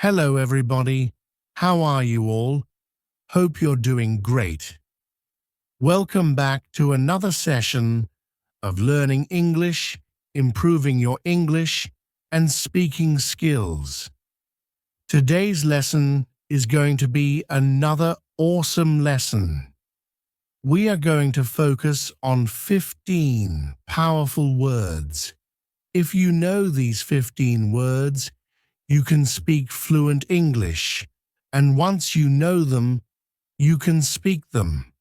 Hello everybody, how are you all? Hope you're doing great. Welcome back to another session of learning English, improving your English, and speaking skills. Today's lesson is going to be another awesome lesson. We are going to focus on 15 powerful words. If you know these 15 words, you can speak fluent English, and once you know them, you can speak them.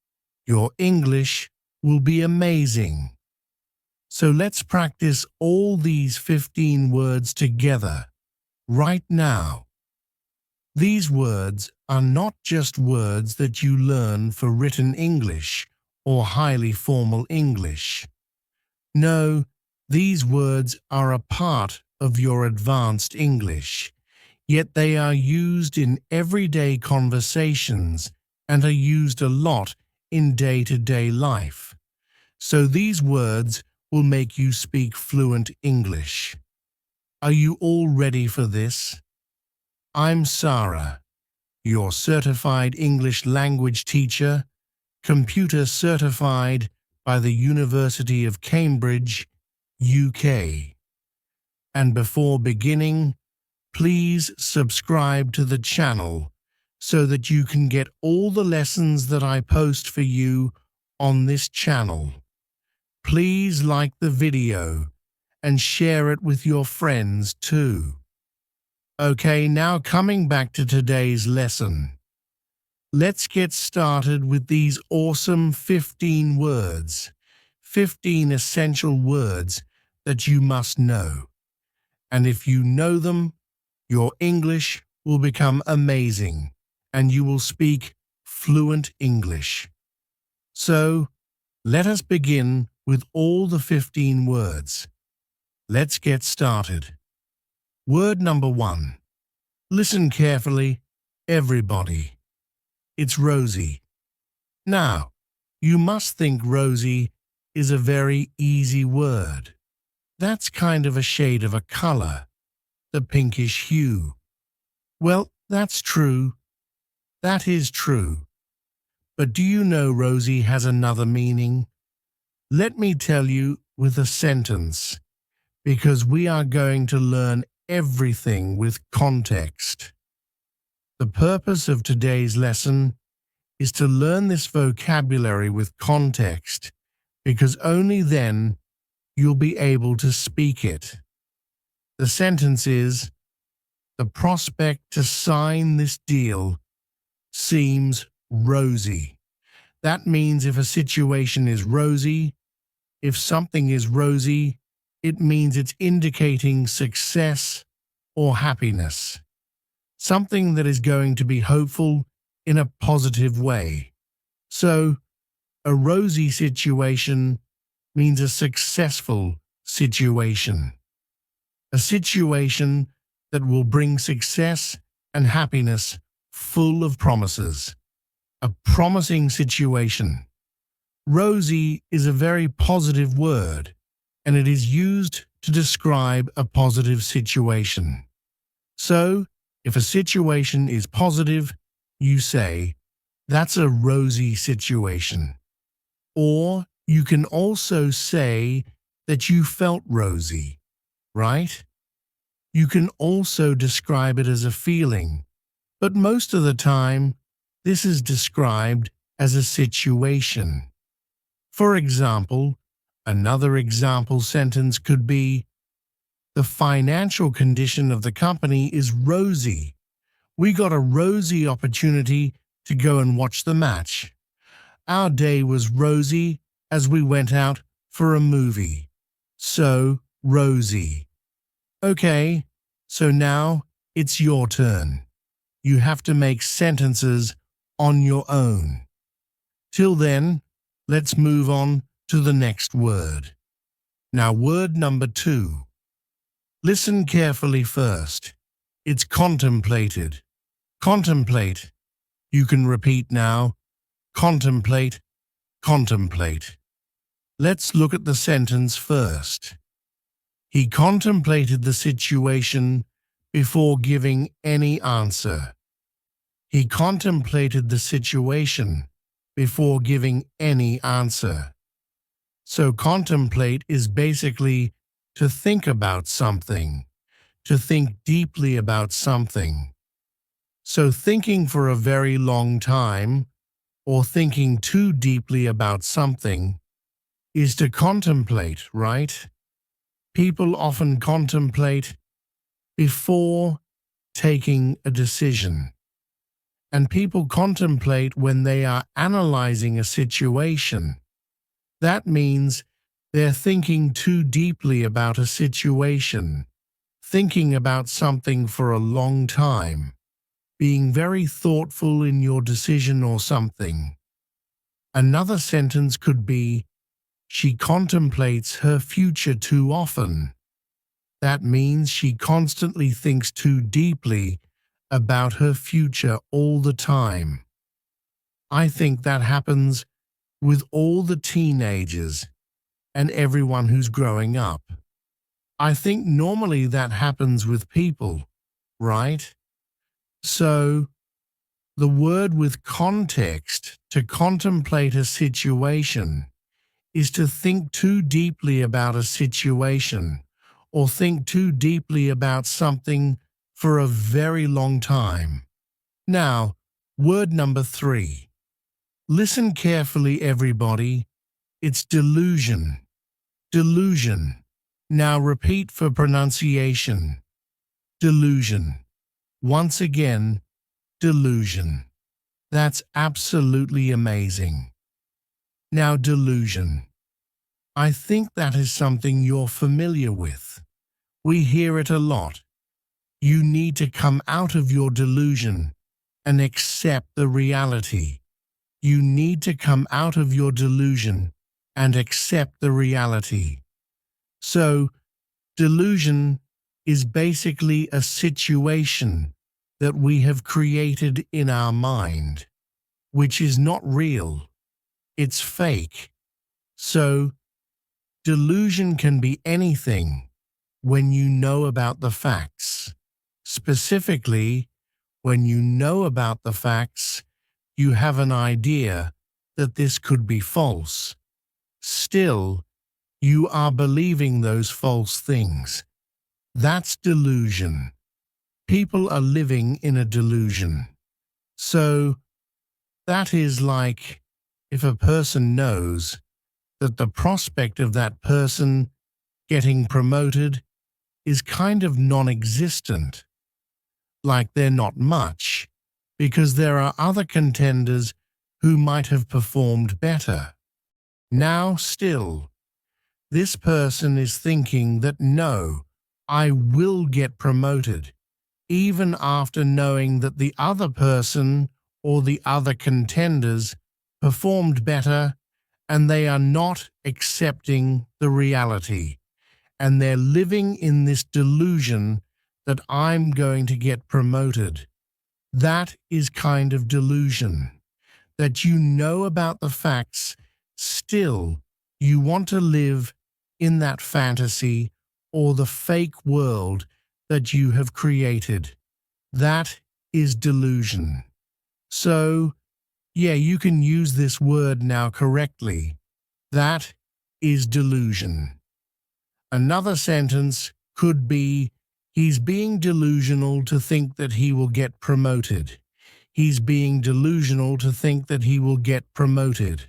Your English will be amazing. So let's practice all these 15 words together, right now. These words are not just words that you learn for written English or highly formal English. No, these words are a part of your advanced English, yet they are used in everyday conversations and are used a lot in day-to-day life. So these words will make you speak fluent English. Are you all ready for this? I'm Sarah, your certified English language teacher, computer certified by the University of Cambridge, UK. And before beginning, please subscribe to the channel so that you can get all the lessons that I post for you on this channel. Please like the video and share it with your friends too. Okay, now coming back to today's lesson. Let's get started with these awesome 15 words, 15 essential words that you must know. And if you know them, your English will become amazing and you will speak fluent English. So, let us begin with all the 15 words. Let's get started. Word number 1. Listen carefully, everybody. It's Rosie. Now, you must think Rosie is a very easy word. That's kind of a shade of a color, the pinkish hue. Well, that's true. That is true. But do you know Rosie has another meaning? Let me tell you with a sentence, because we are going to learn everything with context. The purpose of today's lesson is to learn this vocabulary with context, because only then you'll be able to speak it. The sentence is, the prospect to sign this deal seems rosy. That means if a situation is rosy, if something is rosy, it means it's indicating success or happiness. Something that is going to be hopeful in a positive way. So, a rosy situation means a successful situation. A situation that will bring success and happiness full of promises. A promising situation. Rosy is a very positive word, and it is used to describe a positive situation. So, if a situation is positive, you say, that's a rosy situation. Or you can also say that you felt rosy, right? You can also describe it as a feeling, but most of the time, this is described as a situation. For example, another example sentence could be, the financial condition of the company is rosy. We got a rosy opportunity to go and watch the match. Our day was rosy as we went out for a movie. So, rosy. Okay, so now it's your turn. You have to make sentences on your own. Till then, let's move on to the next word. Now, word number 2. Listen carefully first. It's contemplated. Contemplate. You can repeat now. Contemplate, contemplate. Let's look at the sentence first. He contemplated the situation before giving any answer. He contemplated the situation before giving any answer. So contemplate is basically to think about something, to think deeply about something. So thinking for a very long time, or thinking too deeply about something, is to contemplate, right? People often contemplate before taking a decision. And people contemplate when they are analyzing a situation. That means they're thinking too deeply about a situation, thinking about something for a long time, being very thoughtful in your decision or something. Another sentence could be, she contemplates her future too often. That means she constantly thinks too deeply about her future all the time. I think that happens with all the teenagers and everyone who's growing up. I think normally that happens with people, right? So, the word with context, to contemplate a situation, is to think too deeply about a situation or think too deeply about something for a very long time. Now, word number 3. Listen carefully, everybody. It's delusion. Delusion. Now repeat for pronunciation. Delusion. Once again, delusion. That's absolutely amazing. Now, delusion. I think that is something you're familiar with. We hear it a lot. You need to come out of your delusion and accept the reality. You need to come out of your delusion and accept the reality. So, delusion is basically a situation that we have created in our mind, which is not real. It's fake. So, delusion can be anything when you know about the facts. Specifically, when you know about the facts, you have an idea that this could be false. Still, you are believing those false things. That's delusion. People are living in a delusion. So, that is like if a person knows that the prospect of that person getting promoted is kind of non-existent, like they're not much, because there are other contenders who might have performed better. Now still, this person is thinking that no, I will get promoted, even after knowing that the other person or the other contenders performed better, and they are not accepting the reality. And they're living in this delusion that I'm going to get promoted. That is kind of delusion. That you know about the facts, still you want to live in that fantasy or the fake world that you have created. That is delusion. So, yeah, you can use this word now correctly. That is delusion. Another sentence could be, he's being delusional to think that he will get promoted. He's being delusional to think that he will get promoted.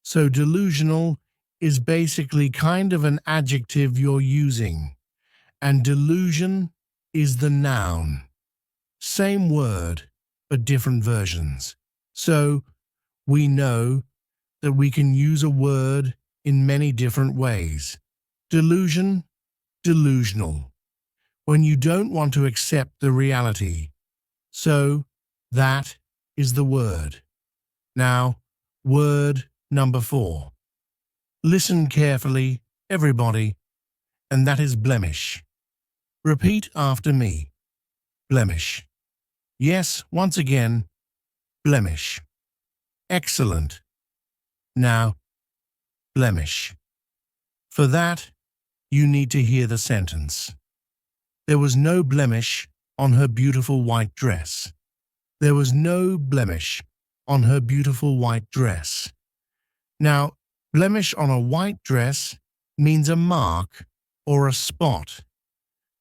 So delusional is basically kind of an adjective you're using, and delusion is the noun. Same word, but different versions. So we know that we can use a word in many different ways. Delusion, delusional, when you don't want to accept the reality. So that is the word. Now, word number 4. Listen carefully, everybody, and that is blemish. Repeat after me. Blemish. Yes, once again, blemish. Excellent. Now, blemish. For that, you need to hear the sentence. There was no blemish on her beautiful white dress. There was no blemish on her beautiful white dress. Now, blemish on a white dress means a mark or a spot.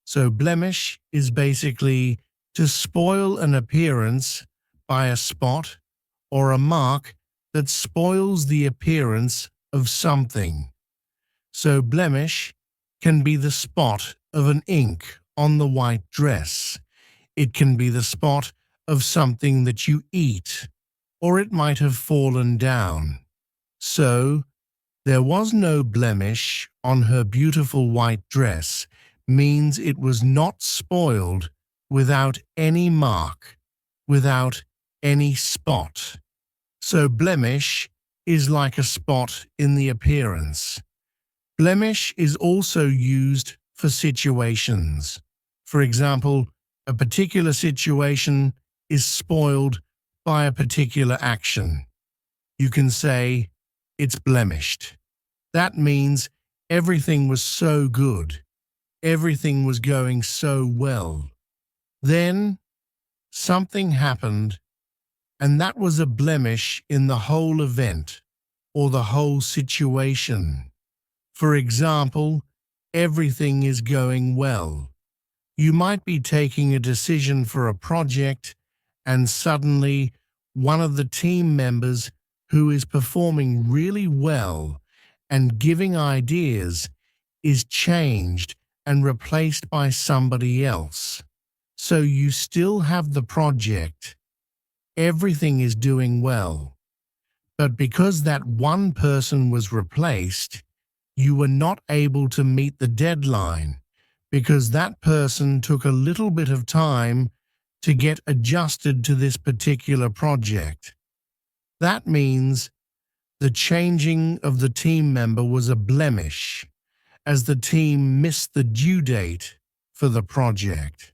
So blemish is basically to spoil an appearance by a spot or a mark that spoils the appearance of something. So blemish can be the spot of an ink on the white dress. It can be the spot of something that you eat, or it might have fallen down. So, there was no blemish on her beautiful white dress means it was not spoiled without any mark, without any spot. So blemish is like a spot in the appearance. Blemish is also used for situations. For example, a particular situation is spoiled by a particular action. You can say, it's blemished. That means everything was so good. Everything was going so well. Then something happened, and that was a blemish in the whole event or the whole situation. For example, everything is going well. You might be taking a decision for a project, and suddenly one of the team members who is performing really well and giving ideas is changed and replaced by somebody else. So you still have the project. Everything is doing well. But because that one person was replaced, you were not able to meet the deadline because that person took a little bit of time to get adjusted to this particular project. That means the changing of the team member was a blemish, as the team missed the due date for the project.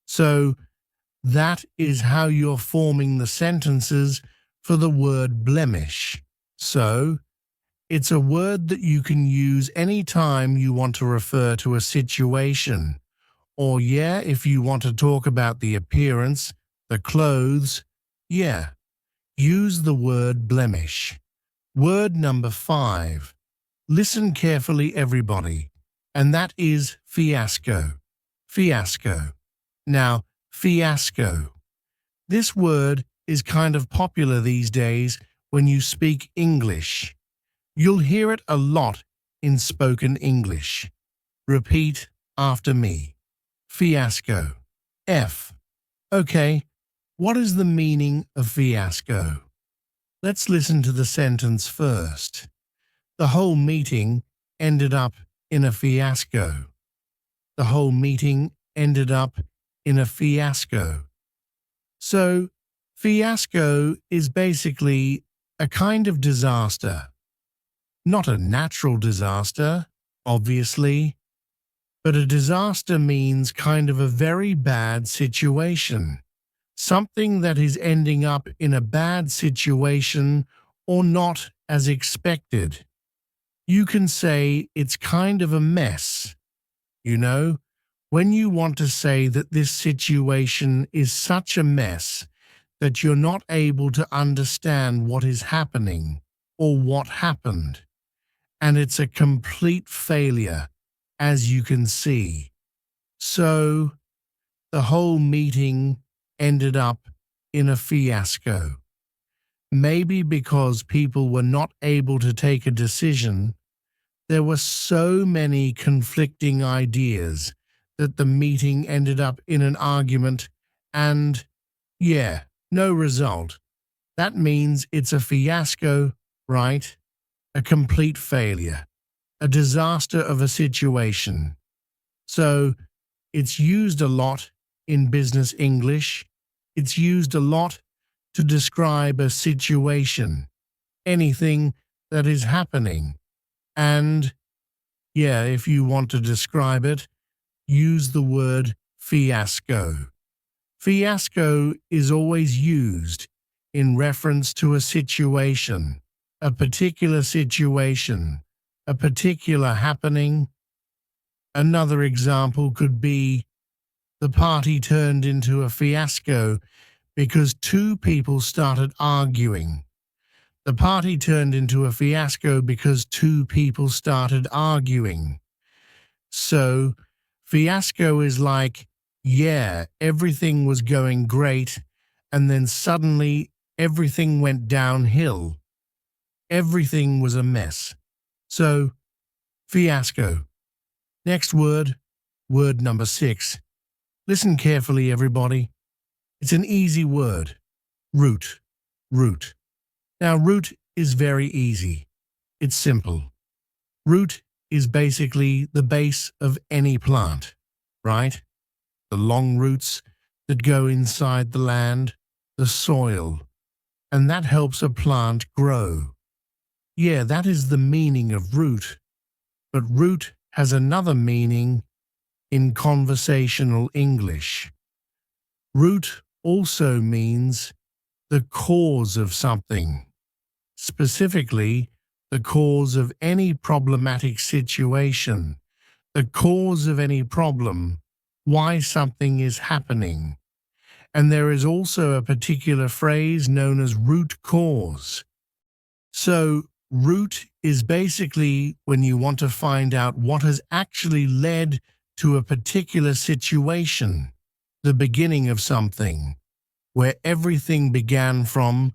So that is how you're forming the sentences for the word blemish. So it's a word that you can use anytime you want to refer to a situation. Or if you want to talk about the appearance, the clothes, use the word blemish. Word number 5. Listen carefully, everybody, and that is fiasco. Fiasco. Now, fiasco. This word is kind of popular these days when you speak English. You'll hear it a lot in spoken English. Repeat after me. Fiasco. F. Okay, what is the meaning of fiasco? Let's listen to the sentence first. The whole meeting ended up in a fiasco. The whole meeting ended up in a fiasco. So, fiasco is basically a kind of disaster. Not a natural disaster, obviously, but a disaster means kind of a very bad situation. Something that is ending up in a bad situation or not as expected. You can say it's kind of a mess. You know, when you want to say that this situation is such a mess that you're not able to understand what is happening or what happened. And it's a complete failure, as you can see. So, the whole meeting ended up in a fiasco. Maybe because people were not able to take a decision, there were so many conflicting ideas that the meeting ended up in an argument and, no result. That means it's a fiasco, right? A complete failure, a disaster of a situation. So, it's used a lot in business English. It's used a lot to describe a situation, anything that is happening. And, if you want to describe it, use the word fiasco. Fiasco is always used in reference to a situation, a particular situation, a particular happening. Another example could be, The party turned into a fiasco because two people started arguing. The party turned into a fiasco because two people started arguing. So, fiasco is like, yeah, everything was going great, and then suddenly everything went downhill. Everything was a mess. So, fiasco. Next word, word number 6. Listen carefully, everybody. It's an easy word. Root. Root. Now, root is very easy. It's simple. Root is basically the base of any plant, right? The long roots that go inside the land, the soil, and that helps a plant grow. Yeah, that is the meaning of root. But root has another meaning in conversational English. Root also means the cause of something, specifically the cause of any problematic situation, the cause of any problem, why something is happening. And there is also a particular phrase known as root cause. So, root is basically when you want to find out what has actually led to a particular situation, the beginning of something, where everything began from.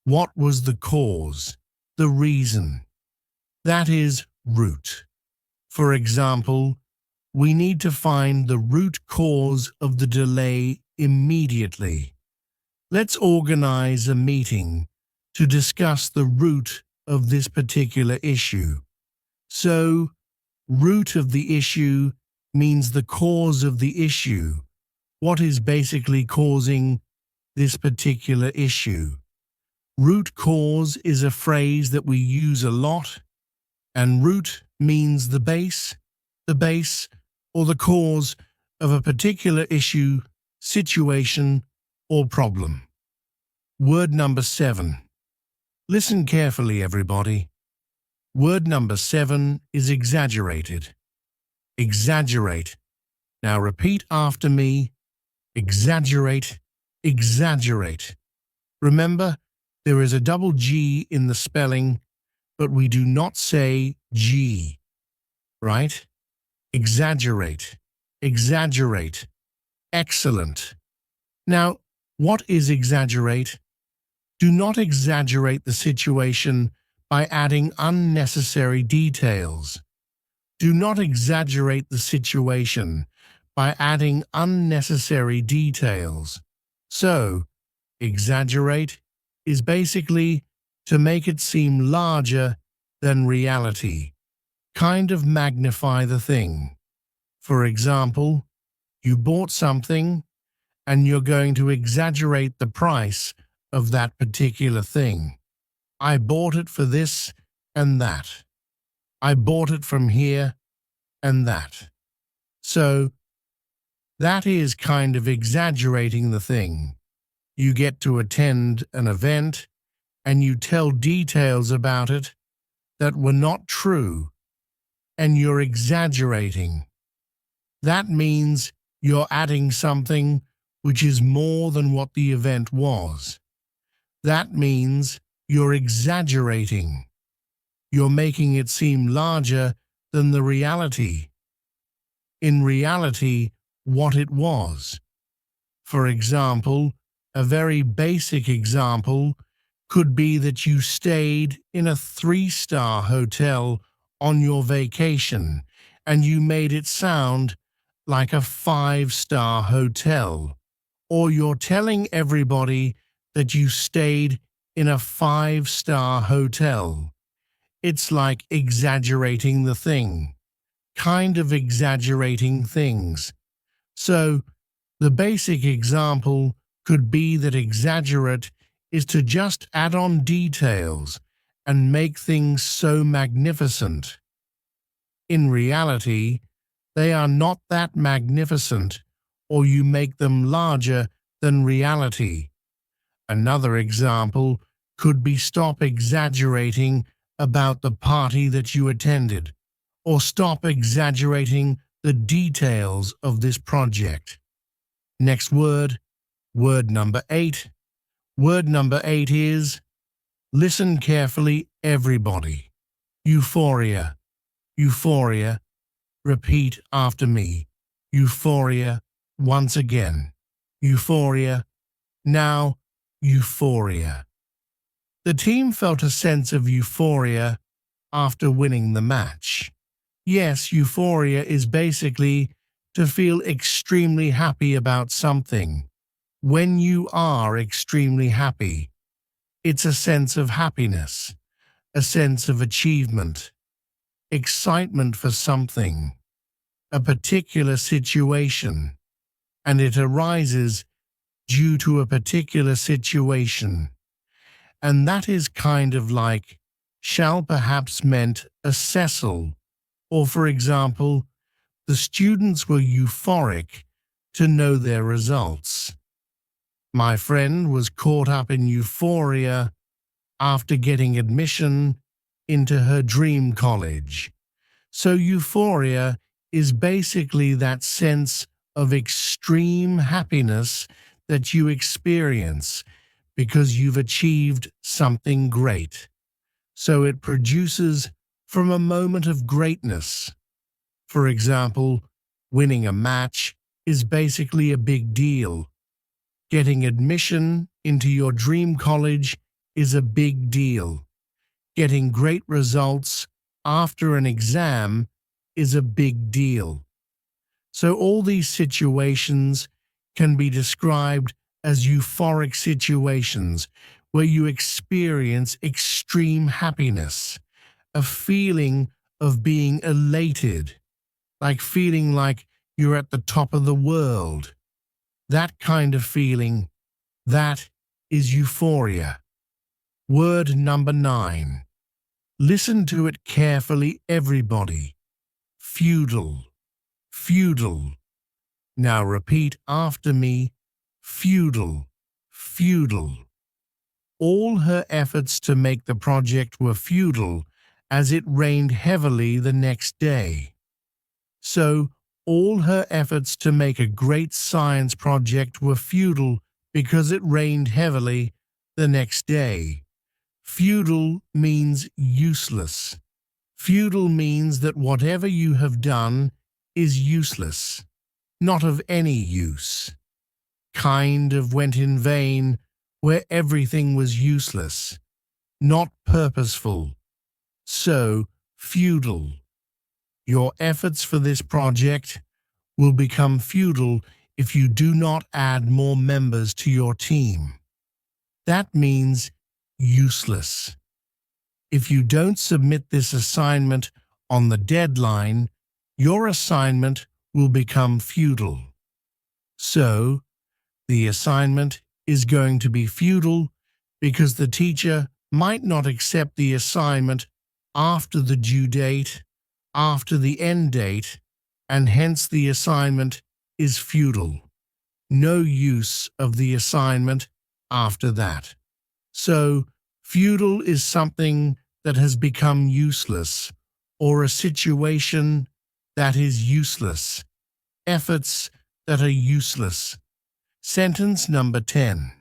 What was the cause, the reason? That is root. For example, we need to find the root cause of the delay immediately. Let's organize a meeting to discuss the root of this particular issue. So, root of the issue means the cause of the issue. What is basically causing this particular issue? Root cause is a phrase that we use a lot, and root means the base or the cause of a particular issue, situation, or problem. Word number 7. Listen carefully, everybody. Word number 7 is exaggerated. Exaggerate. Now repeat after me. Exaggerate, exaggerate. Remember, there is a double G in the spelling, but we do not say G, right? Exaggerate, exaggerate. Excellent. Now, what is exaggerate? Do not exaggerate the situation by adding unnecessary details. Do not exaggerate the situation by adding unnecessary details. So, exaggerate is basically to make it seem larger than reality. Kind of magnify the thing. For example, you bought something and you're going to exaggerate the price of that particular thing. I bought it for this and that. I bought it from here and that. So, that is kind of exaggerating the thing. You get to attend an event and you tell details about it that were not true, and you're exaggerating. That means you're adding something which is more than what the event was. That means you're exaggerating. You're making it seem larger than the reality. In reality, what it was. For example, a very basic example could be that you stayed in a 3-star hotel on your vacation and you made it sound like a 5-star hotel. Or you're telling everybody that you stayed in a 5-star hotel. It's like exaggerating the thing, kind of exaggerating things. So, the basic example could be that exaggerate is to just add on details and make things so magnificent. In reality, they are not that magnificent, or you make them larger than reality. Another example could be stop exaggerating about the party that you attended, or stop exaggerating the details of this project. Next word, word number 8. Word number 8 is, listen carefully, everybody. Euphoria. Euphoria. Repeat after me. Euphoria. Once again. Euphoria. Now, euphoria. The team felt a sense of euphoria after winning the match. Yes, euphoria is basically to feel extremely happy about something. When you are extremely happy, it's a sense of happiness, a sense of achievement, excitement for something, a particular situation, and it arises due to a particular situation. And that is kind of like shall perhaps meant a Cecil, or for example, the students were euphoric to know their results. My friend was caught up in euphoria after getting admission into her dream college. So euphoria is basically that sense of extreme happiness that you experience because you've achieved something great. So it produces from a moment of greatness. For example, winning a match is basically a big deal. Getting admission into your dream college is a big deal. Getting great results after an exam is a big deal. So all these situations can be described as euphoric situations where you experience extreme happiness, a feeling of being elated, like feeling like you're at the top of the world. That kind of feeling, that is euphoria. Word number 9. Listen to it carefully, everybody. Feudal. Feudal. Now repeat after me. Feudal. Feudal. All her efforts to make the project were futile as it rained heavily the next day. So, all her efforts to make a great science project were futile because it rained heavily the next day. Futile means useless. Futile means that whatever you have done is useless, not of any use. Kind of went in vain where everything was useless, not purposeful. So, futile. Your efforts for this project will become futile if you do not add more members to your team. That means useless. If you don't submit this assignment on the deadline, your assignment will become futile. So, the assignment is going to be futile because the teacher might not accept the assignment after the due date, after the end date, and hence the assignment is futile. No use of the assignment after that. So, futile is something that has become useless, or a situation that is useless. Efforts that are useless. Sentence number 10.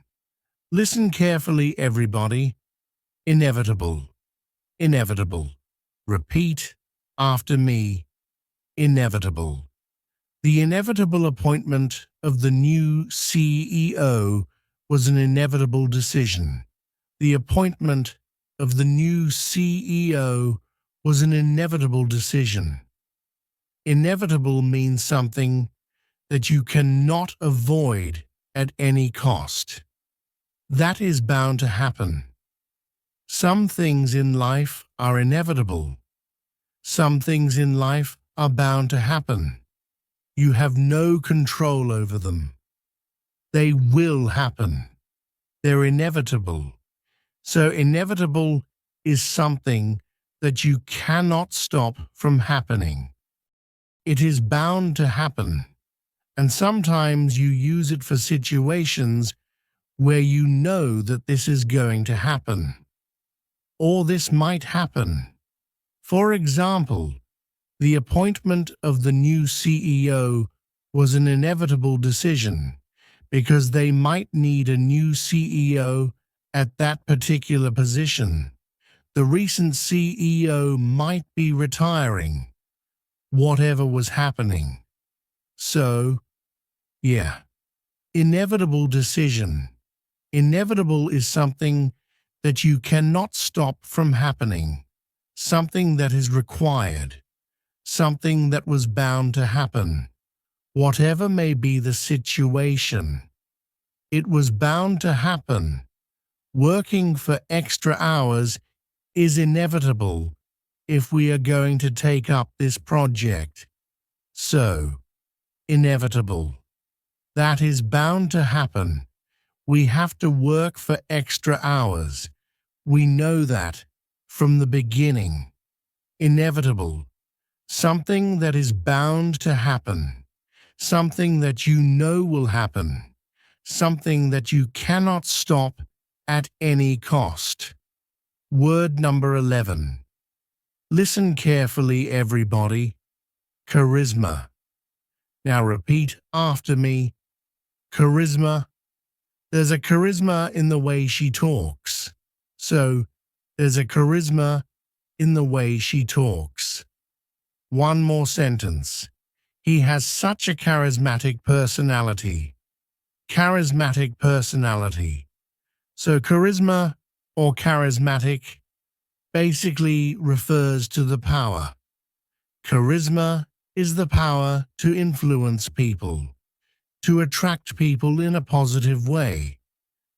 Listen carefully, everybody. Inevitable. Inevitable. Repeat after me. Inevitable. The inevitable appointment of the new CEO was an inevitable decision. The appointment of the new CEO was an inevitable decision. Inevitable means something that you cannot avoid at any cost. That is bound to happen. Some things in life are inevitable. Some things in life are bound to happen. You have no control over them. They will happen. They're inevitable. So inevitable is something that you cannot stop from happening. It is bound to happen, and sometimes you use it for situations where you know that this is going to happen, or this might happen. For example, the appointment of the new CEO was an inevitable decision because they might need a new CEO at that particular position. The recent CEO might be retiring, whatever was happening. So, yeah, inevitable decision. Inevitable is something that you cannot stop from happening, something that is required, something that was bound to happen. Whatever may be the situation, it was bound to happen. Working for extra hours is inevitable if we are going to take up this project. So, inevitable. That is bound to happen. We have to work for extra hours. We know that from the beginning. Inevitable. Something that is bound to happen. Something that you know will happen. Something that you cannot stop at any cost. Word number 11. Listen carefully, everybody. Charisma. Now repeat after me. Charisma. There's a charisma in the way she talks. So, there's a charisma in the way she talks. One more sentence. He has such a charismatic personality. Charismatic personality. So, charisma or charismatic basically refers to the power. Charisma is the power to influence people, to attract people in a positive way,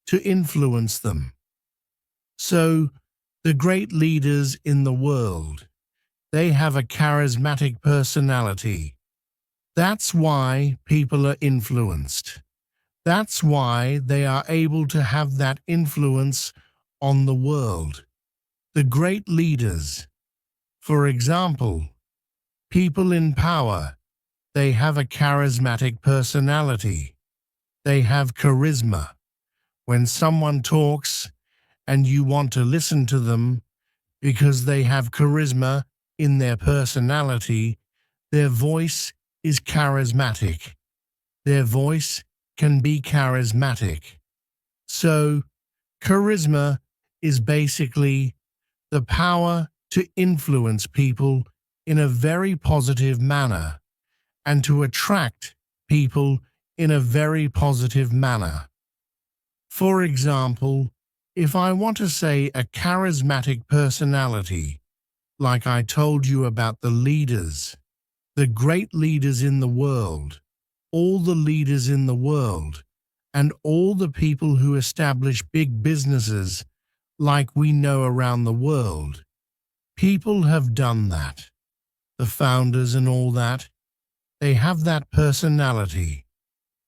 to influence them. So, the great leaders in the world, they have a charismatic personality. That's why people are influenced. That's why they are able to have that influence on the world. The great leaders, for example, people in power, they have a charismatic personality. They have charisma. When someone talks and you want to listen to them because they have charisma in their personality, their voice is charismatic. Their voice can be charismatic. So, charisma is basically the power to influence people in a very positive manner and to attract people in a very positive manner. For example, if I want to say a charismatic personality, like I told you about the leaders, the great leaders in the world, all the leaders in the world, and all the people who establish big businesses like we know around the world, people have done that. The founders and all that, they have that personality.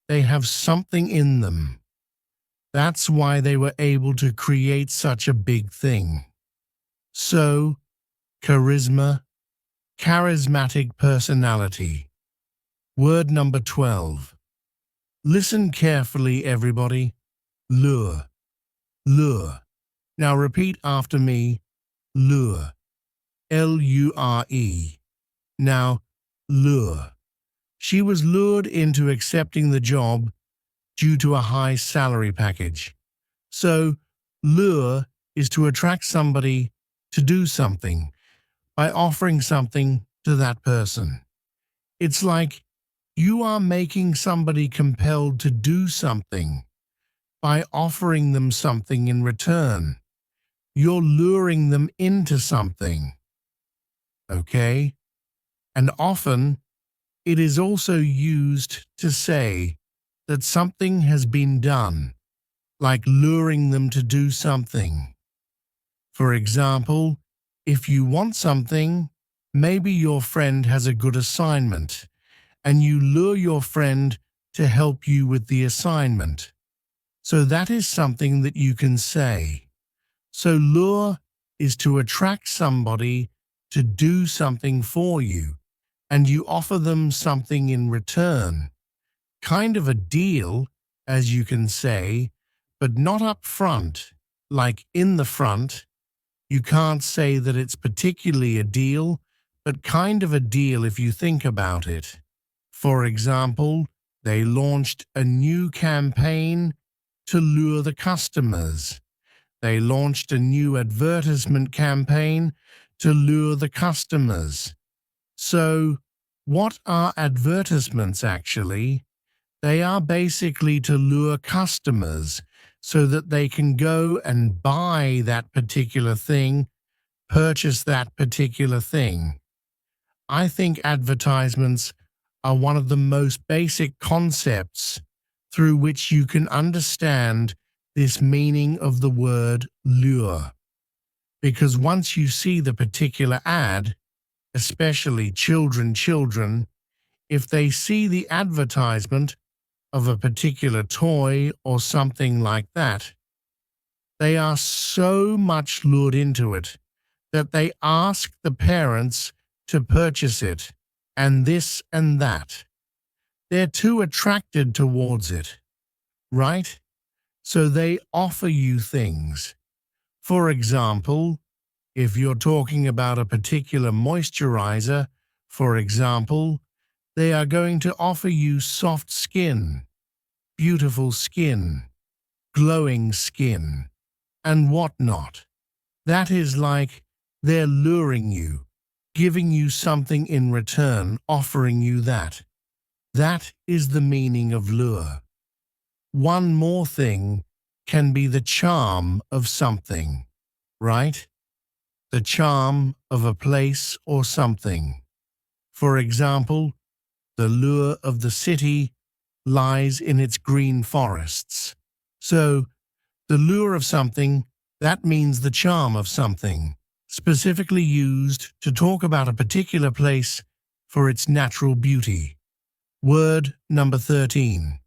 They have something in them. That's why they were able to create such a big thing. So, charisma, charismatic personality. Word number 12. Listen carefully, everybody. Lure. Lure. Now repeat after me. Lure. L-U-R-E. Now, lure. She was lured into accepting the job due to a high salary package. So, lure is to attract somebody to do something by offering something to that person. It's like you are making somebody compelled to do something by offering them something in return. You're luring them into something. Okay? And often, it is also used to say that something has been done, like luring them to do something. For example, if you want something, maybe your friend has a good assignment, and you lure your friend to help you with the assignment. So that is something that you can say. So lure is to attract somebody to do something for you, and you offer them something in return. Kind of a deal, as you can say, but not up front, like in the front. You can't say that it's particularly a deal, but kind of a deal if you think about it. For example, They launched a new campaign to lure the customers. They launched a new advertisement campaign to lure the customers. So, what are advertisements actually? They are basically to lure customers so that they can go and buy that particular thing, purchase that particular thing. I think advertisements are one of the most basic concepts through which you can understand this meaning of the word lure. Because once you see the particular ad, especially children, if they see the advertisement of a particular toy or something like that, they are so much lured into it that they ask the parents to purchase it, and this and that. They're too attracted towards it, right? So they offer you things. For example, if you're talking about a particular moisturizer, for example, they are going to offer you soft skin, beautiful skin, glowing skin, and whatnot. That is like they're luring you, giving you something in return, offering you that. That is the meaning of lure. One more thing can be the charm of something, right? The charm of a place or something. For example, the lure of the city lies in its green forests. So, the lure of something, that means the charm of something, specifically used to talk about a particular place for its natural beauty. Word number 13.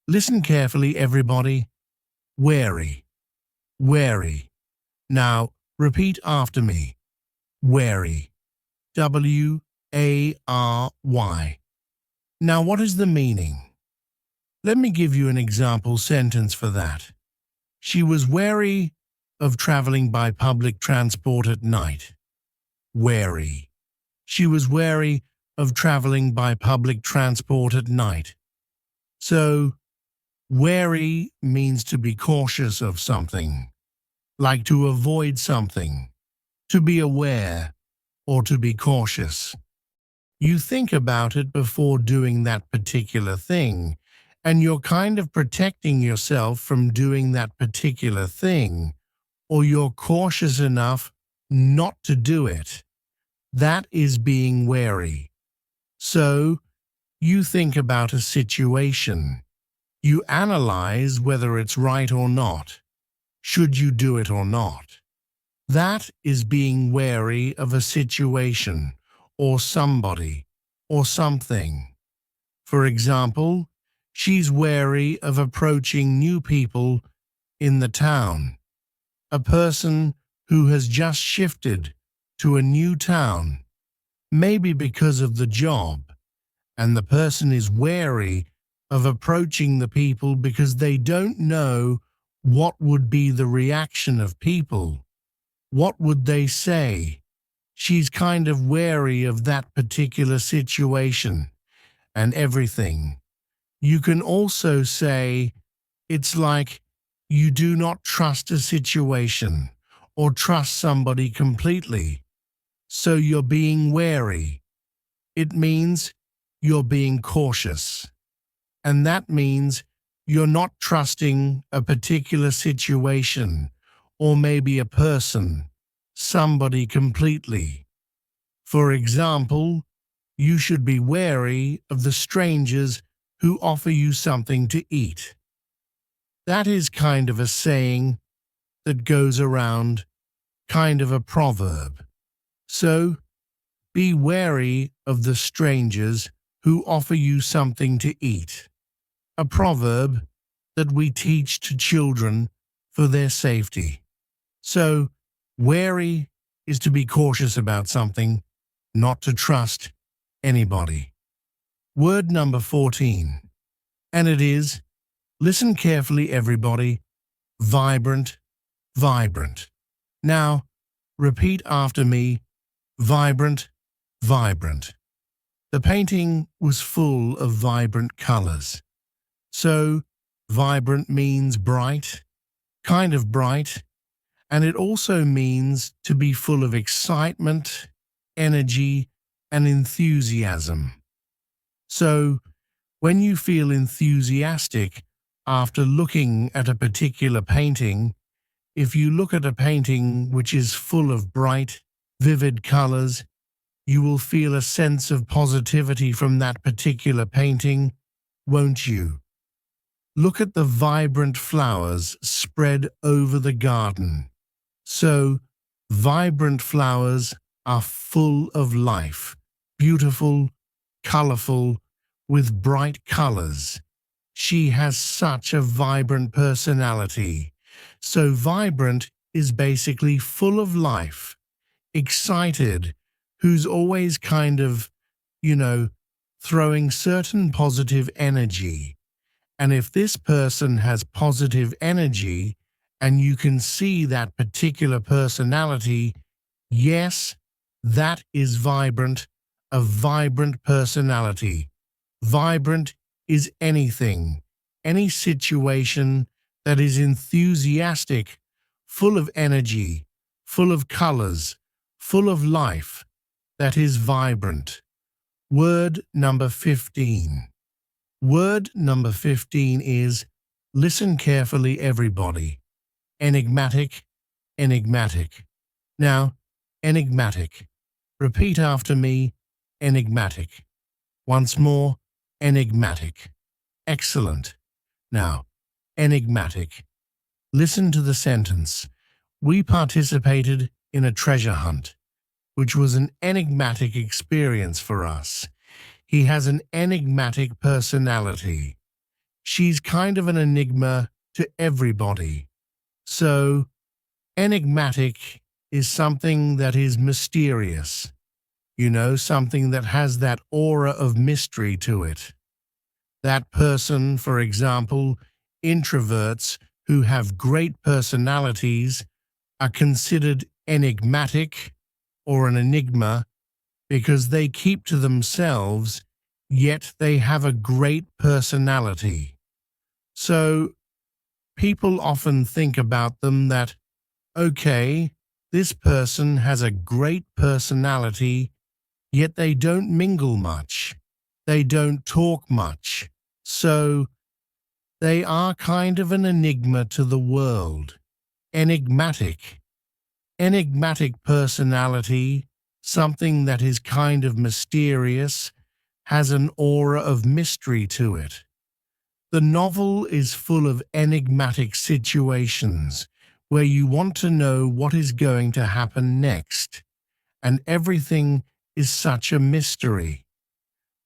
Listen carefully, everybody. Wary. Wary. Now, repeat after me. Wary. W-A-R-Y. Now, what is the meaning? Let me give you an example sentence for that. She was wary of traveling by public transport at night. Wary. She was wary of traveling by public transport at night. So, wary means to be cautious of something, like to avoid something, to be aware, or to be cautious. You think about it before doing that particular thing, and you're kind of protecting yourself from doing that particular thing, or you're cautious enough not to do it. That is being wary. So, you think about a situation. You analyze whether it's right or not. Should you do it or not? That is being wary of a situation, or somebody, or something. For example, she's wary of approaching new people in the town. A person who has just shifted to a new town, maybe because of the job, and the person is wary of approaching the people because they don't know what would be the reaction of people. What would they say? She's kind of wary of that particular situation and everything. You can also say it's like you do not trust a situation or trust somebody completely. So you're being wary. It means you're being cautious. And that means you're not trusting a particular situation or maybe a person, somebody completely. For example, you should be wary of the strangers who offer you something to eat. That is kind of a saying that goes around, kind of a proverb. So, be wary of the strangers who offer you something to eat. A proverb that we teach to children for their safety. So, wary is to be cautious about something, not to trust anybody. Word number 14. And it is, listen carefully everybody, vibrant, vibrant. Now, repeat after me, vibrant, vibrant. The painting was full of vibrant colors. So, vibrant means bright, kind of bright, and it also means to be full of excitement, energy, and enthusiasm. So, when you feel enthusiastic after looking at a particular painting, if you look at a painting which is full of bright, vivid colors, you will feel a sense of positivity from that particular painting, won't you? Look at the vibrant flowers spread over the garden. So, vibrant flowers are full of life, beautiful, colorful, with bright colors. She has such a vibrant personality. So vibrant is basically full of life, excited, who's always kind of, throwing certain positive energy. And if this person has positive energy and you can see that particular personality, yes, that is vibrant, a vibrant personality. Vibrant is anything, any situation that is enthusiastic, full of energy, full of colors, full of life, that is vibrant. Word number 15. Word number 15 is, listen carefully everybody, enigmatic, enigmatic. Now, enigmatic. Repeat after me, enigmatic. Once more, enigmatic. Excellent. Now, enigmatic. Listen to the sentence. We participated in a treasure hunt, which was an enigmatic experience for us. He has an enigmatic personality. She's kind of an enigma to everybody. So, enigmatic is something that is mysterious. Something that has that aura of mystery to it. That person, for example, introverts who have great personalities are considered enigmatic or an enigma because they keep to themselves, yet they have a great personality. So, people often think about them that, okay, this person has a great personality, yet they don't mingle much. They don't talk much. So, they are kind of an enigma to the world. Enigmatic. Enigmatic personality, something that is kind of mysterious, has an aura of mystery to it. The novel is full of enigmatic situations where you want to know what is going to happen next, and everything is such a mystery.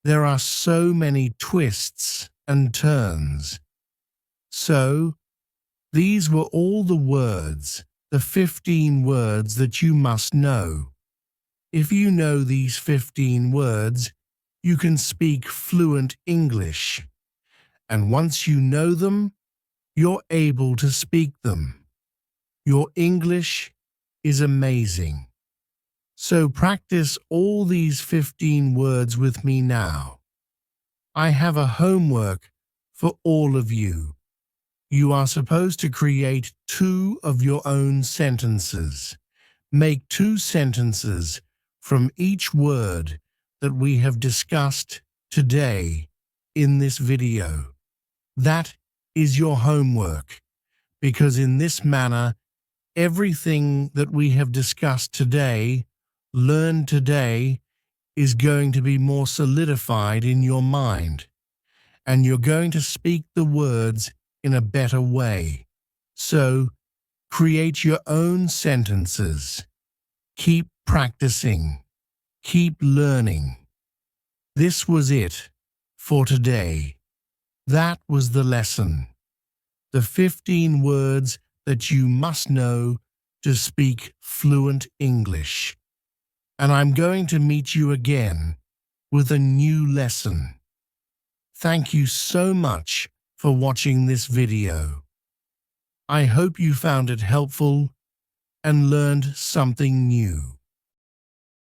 There are so many twists and turns. So, these were all the words, the 15 words that you must know. If you know these 15 words, you can speak fluent English. And once you know them, you're able to speak them. Your English is amazing. So practice all these 15 words with me now. I have a homework for all of you. You are supposed to create 2 of your own sentences. Make 2 sentences from each word that we have discussed today in this video. That is your homework, because in this manner, everything that we have discussed today, learned today, is going to be more solidified in your mind, and you're going to speak the words in a better way. So, create your own sentences. Keep practicing. Keep learning. This was it for today. That was the lesson. The 15 words that you must know to speak fluent English. And I'm going to meet you again with a new lesson. Thank you so much for watching this video. I hope you found it helpful and learned something new.